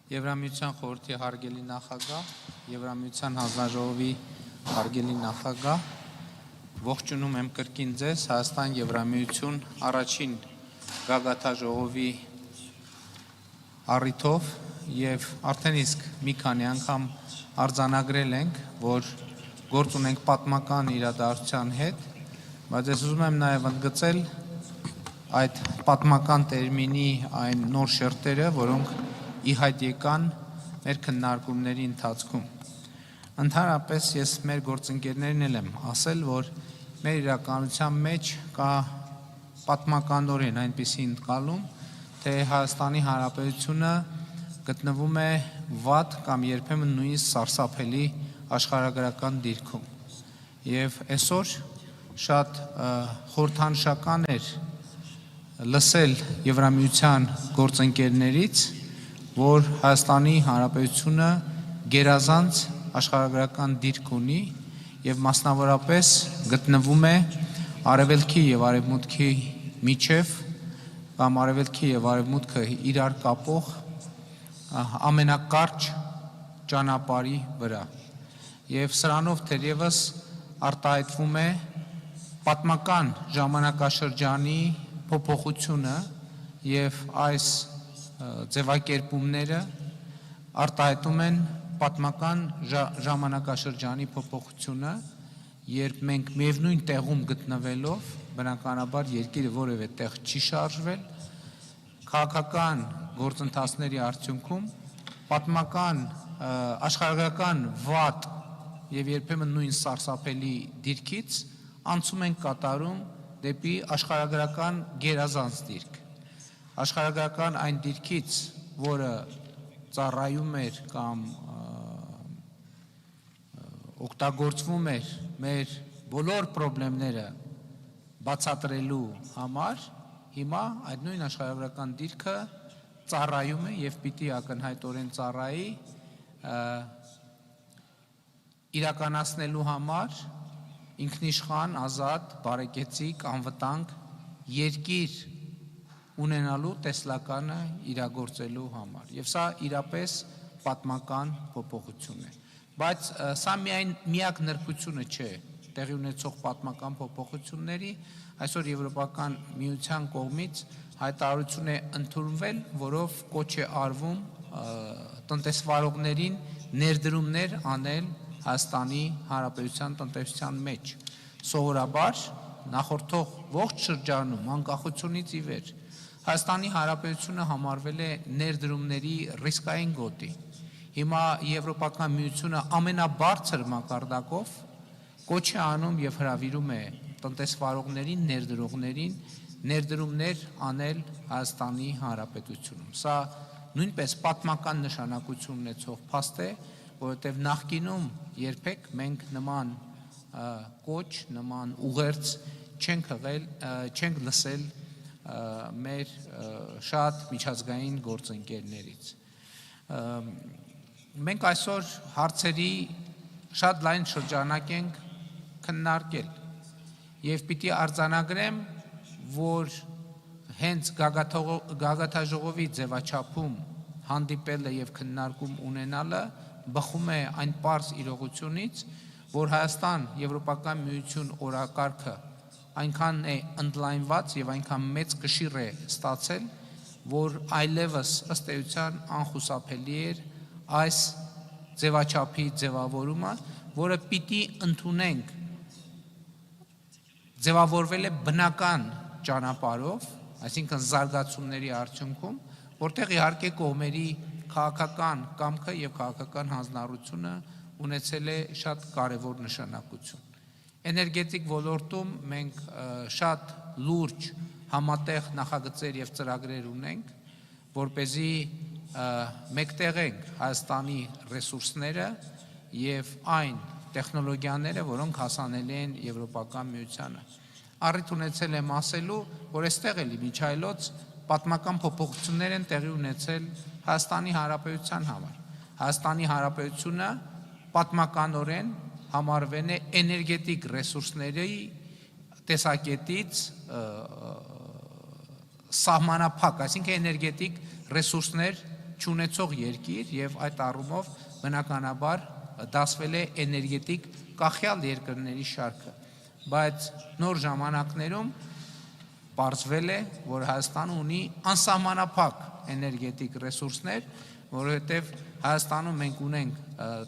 Եվրամիության խորհրդի հարգելի նախագահ, Եվրամիության հանձնաժողովի հարգելի նախագահ, ողջունում եմ կրկին ձեզ Հայաստան Եվրամիություն առաջին գագաթաժողովի առիթով եւ արդեն իսկ մի քանի անգամ արձանագրել ենք, որ գործ ունենք պատմական իրադարձության հետ, բայց ես ուզում եմ նաեւ ընդգծել այդ պատմական տերմինի այն նոր շերտերը, որոնք ի հայտ եկան մեր քննարկումների ընթացքում։ Ընդհանրապես ես մեր գործընկերներին էլ եմ ասել, որ մեր իրականության մեջ կա պատմականորեն այնպիսի ընկալում, թե Հայաստանի Հանրապետությունը գտնվում է վատ կամ երբեմն նույնիսկ սարսափելի աշխարհագրական դիրքում։ Եվ այսօր շատ խորհրդանշական էր լսել Եվրամիության գործընկերներից, որ Հայաստանի Հանրապետությունը գերազանց աշխարհագրական դիրք ունի եւ մասնավորապես գտնվում է արևելքի եւ արևմուտքի միջև կամ արևելքի եւ արևմուտքը իրար կապող ամենակարճ ճանապարհի վրա եւ սրանով թերևս արտահայտվում է պատմական ժամանակաշրջանի փոփոխությունը եւ այս ձևակերպումները արտահայտում են պատմական ժամանակաշրջանի փոփոխությունը, երբ մենք միևնույն տեղում գտնվելով, բնականաբար երկիրը որևէ տեղ չի շարժվել, քաղաքական գործընթացների արդյունքում պատմական աշխարհագրական վատ եւ երբեմն նույն սարսափելի դիրքից անցում ենք կատարում դեպի աշխարհագրական գերազանց դիրք։ Աշխարհագրական այն դիրքից, որը ծառայում էր կամ օգտագործվում էր մեր բոլոր խնդիրները բացատրելու համար, հիմա այդ նույն աշխարհագրական դիրքը ծառայում է եւ պիտի ակնհայտորեն ծառայի իրականացնելու համար ինքնիշխան, ազատ, բարեկեցիկ, անվտանգ երկիր ունենալու տեսլականը իրագործելու համար։ Եվ սա իրապես պատմական փոփոխություն է։ Բայց սա միակ նրբությունը չէ տեղի ունեցող պատմական փոփոխությունների, այսօր Եվրոպական միության կողմից հայտարարություն է ընդունվել, որով կոչ է արվում տնտեսվարողներին ներդրումներ անել Հայաստանի Հանրապետության տնտեսության մեջ։ Սովորաբար նախորդող ողջ շրջանում անկախությունից ի վեր Հայաստանի Հանրապետությունը համարվել է ներդրումների ռիսկային գոտի։ Հիմա Եվրոպական միությունը ամենաբարձր մակարդակով կոչ է անում եւ հրավիրում է տնտեսվարողներին, ներդրողներին ներդրումներ անել Հայաստանի Հանրապետությունում։ Սա նույնպես պատմական նշանակություն ունեցող փաստ է, որովհետեւ նախկինում երբեք մենք նման կոչ, նման ուղերձ չենք լսել մեր շատ միջազգային գործընկերներից։ Մենք այսօր հարցերի շատ լայն շրջանակ ենք քննարկել եւ պիտի արձանագրեմ, որ հենց գագաթաժողովի ձևաչափում հանդիպելը եւ քննարկում ունենալը բխում է այն պարզ իրողությունից, որ Հայաստան Եվրոպական միություն օրակարգը այնքան է ընդլայնված եւ այնքան մեծ կշիռ է ստացել, որ այլևս ըստ էության անխուսափելի էր այս ձևաչափի ձևավորումը, որը պիտի ընդունենք ձևավորվել է բնական ճանապարհով, այսինքն զարգացումների արդյունքում, որտեղ իհարկե կողմերի քաղաքական կամքը եւ քաղաքական հանձնառությունը ունեցել է շատ կարեւոր նշանակություն։ Էներգետիկ ոլորտում մենք շատ լուրջ համատեղ նախագծեր եւ ծրագրեր ունենք, որպեսզի մեկտեղենք Հայաստանի ռեսուրսները եւ այն տեխնոլոգիաները, որոնք հասանելի են Եվրոպական միությանը։ Առիթ ունեցել եմ ասելու, որ այստեղ էլի միջայլոց պատմական փոփոխություններ են տեղի ունեցել Հայաստանի Հանրապետության համար։ Հայաստանի Հանրապետությունը պատմականորեն համարվել է էներգետիկ ռեսուրսների տեսակետից սահմանափակ, այսինքն էներգետիկ ռեսուրսներ չունեցող երկիր եւ այդ առումով բնականաբար դասվել է էներգետիկ կախյալ երկրների շարքը, բայց նոր ժամանակներում պարզվել է, որ Հայաստանը ունի անսահմանափակ էներգետիկ ռեսուրսներ, որովհետև Հայաստանում մենք ունենք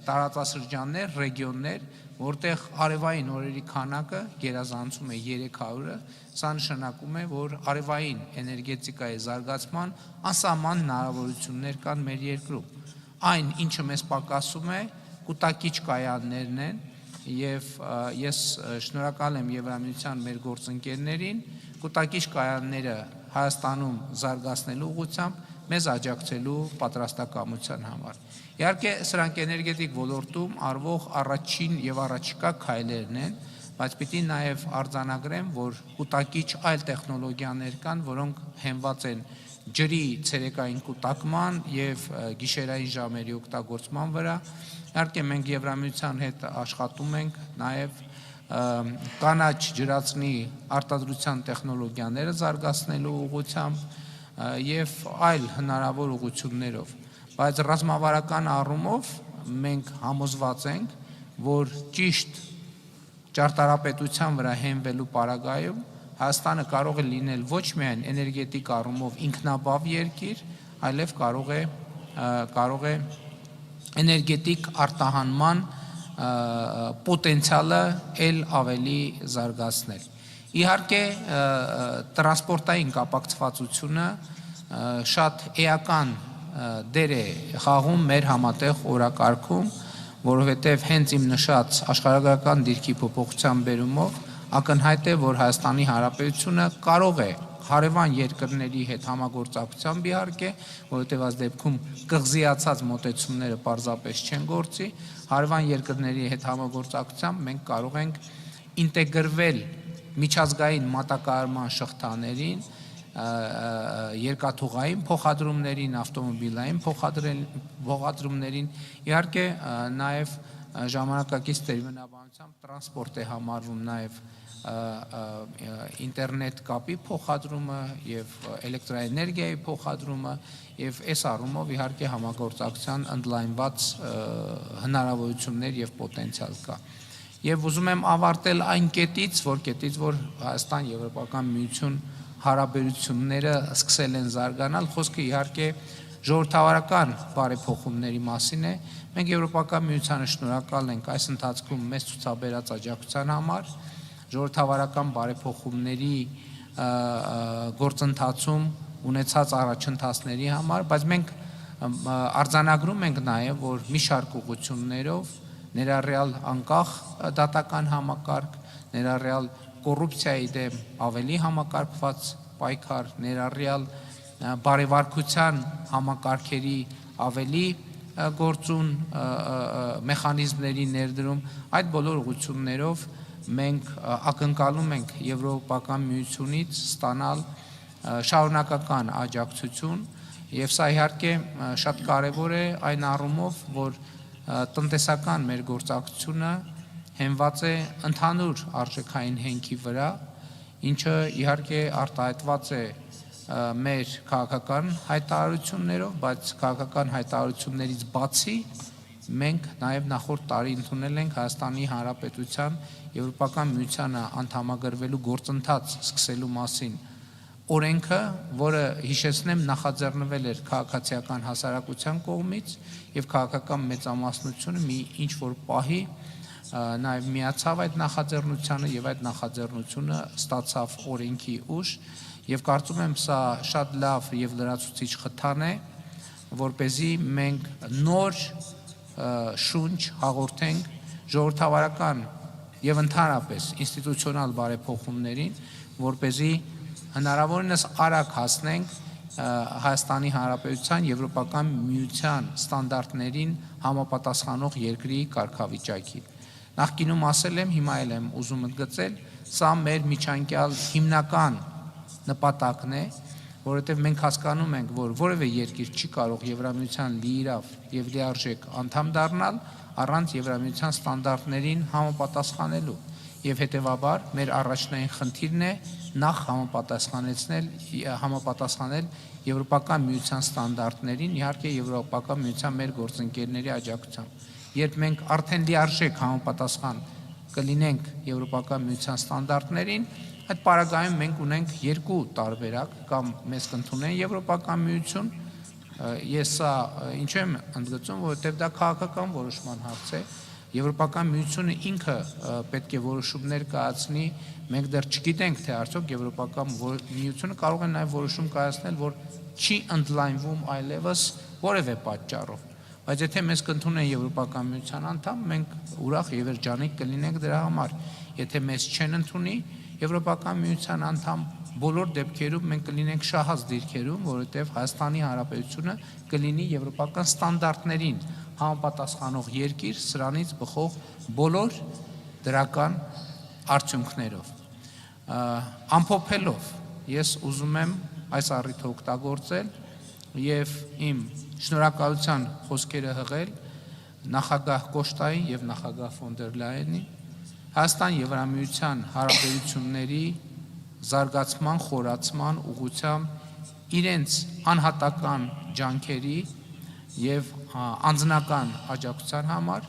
տարածաշրջաններ, ռեգիոններ, որտեղ արևային օրերի քանակը գերազանցում է 300-ը, սա նշանակում է, որ արևային էներգետիկայի զարգացման անսահման հնարավորություններ կան մեր երկրում։ Այն, ինչը մեզ պակասում է, կուտակիչ կայաններն են, եւ ես շնորհակալ եմ Եվրամիության մեր գործընկերներին կուտակիչ կայանները Հայաստանում զարգացնելու ուղղությամբ մեզ աջակցելու պատրաստակամության համար։ Իհարկե, սրանք էներգետիկ ոլորտում արվող առաջին եւ առաջիկա քայլերն են, բայց պիտի նաեւ արձանագրեմ, որ կուտակիչ այլ տեխնոլոգիաներ կան, որոնք հենված են ջրի ցերեկային կուտակման եւ գիշերային ժամերի օգտագործման վրա։ Իհարկե, մենք Եվրամիության հետ աշխատում ենք նաեւ կանաչ ջրածնի արտադրության տեխնոլոգիաները զարգացնելու ուղղությամբ եւ այլ հնարավոր ուղղություններով, բայց ռազմավարական առումով մենք համոզված ենք, որ ճիշտ ճարտարապետության վրա հենվելու պարագայում Հայաստանը կարող է լինել ոչ միայն էներգետիկ առումով ինքնաբավ երկիր, այլև կարող է էներգետիկ արտահանման պոտենցիալը ել ավելի զարգացնել։ Իհարկե, տրանսպորտային կապակցվածությունը շատ էական դեր է խաղում մեր համատեղ օրակարգում, որովհետև հենց իմ նշած աշխարհագրական դիրքի փոփոխության բերումով ակնհայտ է, որ Հայաստանի Հանրապետությունը կարող է հարևան երկրների հետ համագործակցությամբ իհարկե, որովհետև այս դեպքում կղզիացած մոտեցումները պարզապես չեն գործի, հարևան երկրների հետ համագործակցությամբ մենք կարող ենք ինտեգրվել միջազգային մատակարարման շղթաներին, երկաթուղային փոխադրումներին, ավտոմոբիլային փոխադրումներին, իհարկե նաև ժամանակակից տերմինաբանությամբ տրանսպորտ է համարվում նաև ինտերնետ կապի փոխադրումը եւ էլեկտրաէներգիայի փոխադրումը եւ այս առումով իհարկե համագործակցության ընդլայնված հնարավորություններ եւ պոտենցիալ կա։ Եվ ուզում եմ ավարտել այն կետից, որ Հայաստան-Եվրոպական միություն հարաբերությունները սկսել են զարգանալ, խոսքը իհարկե ժողովրդավարական բարեփոխումների մասին է։ Մենք Եվրոպական միությանը շնորհակալ ենք այս ընթացքում մեզ ցուցաբերած աջակցության համար, ժողովրդավարական բարեփոխումների գործընթացում ունեցած առաջընթացների համար, բայց մենք արձանագրում ենք նաև, որ մի շարք ուղղություններով ներառյալ անկախ դատական համակարգ, ներառյալ կոռուպցիայի դեմ ավելի համակարգված պայքար, ներառյալ բարեվարկության համակարգերի ավելի գործուն մեխանիզմների ներդրում, այդ բոլոր ուղղություններով մենք ակնկալում ենք Եվրոպական միությունից ստանալ շարունակական աջակցություն եւ սա իհարկե շատ կարեւոր է այն առումով, որ տնտեսական մեր գործակցությունը հենված է ընդհանուր արժեքային հենքի վրա, ինչը իհարկե արտահայտված է մեր քաղաքական հայտարարություններով, բայց քաղաքական հայտարարություններից բացի մենք նաև նախորդ տարի ընդունել ենք Հայաստանի Հանրապետության Եվրոպական միությանը անդամագրվելու գործընթաց սկսելու մասին օրենքը, որը հիշեցնեմ նախաձեռնվել էր քաղաքացիական հասարակության կողմից եւ քաղաքական մեծամասնությունը մի ինչ որ պահի նաև միացավ այդ նախաձեռնությանը եւ այդ նախաձեռնությունը ստացավ օրենքի ուժ եւ կարծում եմ սա շատ լավ եւ լրացուցիչ խթան է, որպեսզի մենք նոր շունչ հաղորդենք ժողովրդավարական եւ ընդհանրապես ինստիտուցիոնալ բարեփոխումներին, որպեսզի հնարավորինս արագ հասնենք Հայաստանի Հանրապետության Եվրոպական միության ստանդարտներին համապատասխանող երկրի կարգավիճակի։ Նախկինում ասել եմ, հիմա էլ եմ ուզում ընդգծել, սա մեր միջանկյալ հիմնական նպատակն է, որովհետև մենք հասկանում ենք, որ որևէ երկիր չի կարող Եվրամիության լիիրավ եւ լիարժեք անդամ դառնալ առանց Եվրամիության ստանդարտներին համապատասխանելու։ եւ հետեւաբար մեր առաջնային խնդիրն է նախ համապատասխանել Եվրոպական միության ստանդարտներին, իհարկե Եվրոպական միության մեր գործընկերների աջակցությամբ։ Երբ մենք արդեն լիարժեք համապատասխան կլինենք Եվրոպական միության ստանդարտներին, այդ պարագայում մենք ունենք երկու տարբերակ, կամ մեզ կընդունեն Եվրոպական միություն, ես սա ինչու եմ ընդգծում, որովհետև դա քաղաքական որոշման հարց է, Եվրոպական միությունը ինքը պետք է որոշումներ կայացնի, մենք դեռ չգիտենք, թե արդյոք Եվրոպական միությունը կարող է նաև որոշում կայացնել, որ չի ընդլայնվում այլևս որևէ պատճառով, բայց եթե մեզ կընդունեն Եվրոպական միության անդամ, մենք ուրախ եւ երջանիկ կլինենք դրա համար, եթե մեզ չեն ընդունի Եվրոպական միության անդամ, բոլոր դեպքերում մենք կլինենք շահած դիրքերում, որովհետև Հայաստանի Հանրապետությունը կլինի եվրոպական ստանդարտներին համապատասխանող երկիր, սրանից բխող բոլոր դրական արդյունքներով։ Ամփոփելով, ես ուզում եմ այս առիթը օգտագործել եւ իմ շնորհակալության խոսքերը հղել նախագահ Կոշտային եւ նախագահ ֆոն դեր Լայենի, Հայաստան-Եվրամիության հարաբերությունների զարգացման, խորացման ուղղությամբ իրենց անհատական ջանքերի եւ անձնական աջակցության համար,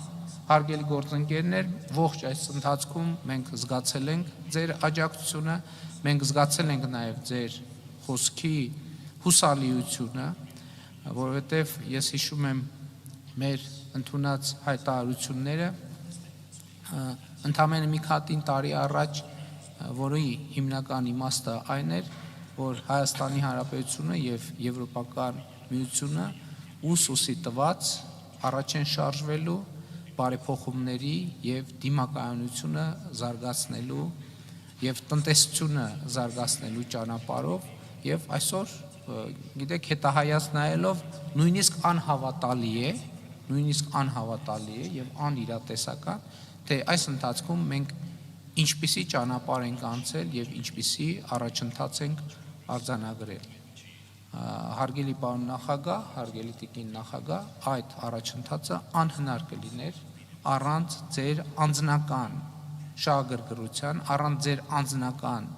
հարգելի գործընկերներ, ողջ այս ընթացքում մենք զգացել ենք ձեր աջակցությունը, մենք զգացել ենք նաեւ ձեր խոսքի հուսալիությունը, որովհետեւ ես հիշում եմ մեր ընդունած հայտարարությունները ընդամենը մի քանի տարի առաջ, որի հիմնական իմաստը այն էր, որ Հայաստանի Հանրապետությունը եւ Եվրոպական միությունը ուսի տված առաջ են շարժվելու բարեփոխումների եւ դիմակայունությունը զարգացնելու եւ տնտեսությունը զարգացնելու ճանապարհով եւ այսօր գիտեք հետահայաց նայելով նույնիսկ անհավատալի է եւ անիրատեսական, թե այս ընթացքում մենք ինչպիսի ճանապարհ ենք անցել եւ ինչպիսի առաջընթաց ենք արձանագրել։ Հարգելի պարոն նախագահ, հարգելի տիկին նախագահ, այդ առաջընթացը անհնար կլիներ առանց ձեր անձնական շահագրգռության, առանց ձեր անձնական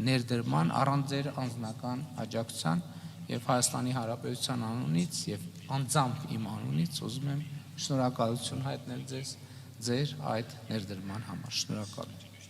ներդրման, առանց ձեր անձնական աջակցության եւ Հայաստանի Հանրապետության անունից եւ անձամբ իմ անունից ուզում եմ շնորհակալություն հայտնել ձեզ ձեր այդ ներդրման համար։ Շնորհակալ եմ։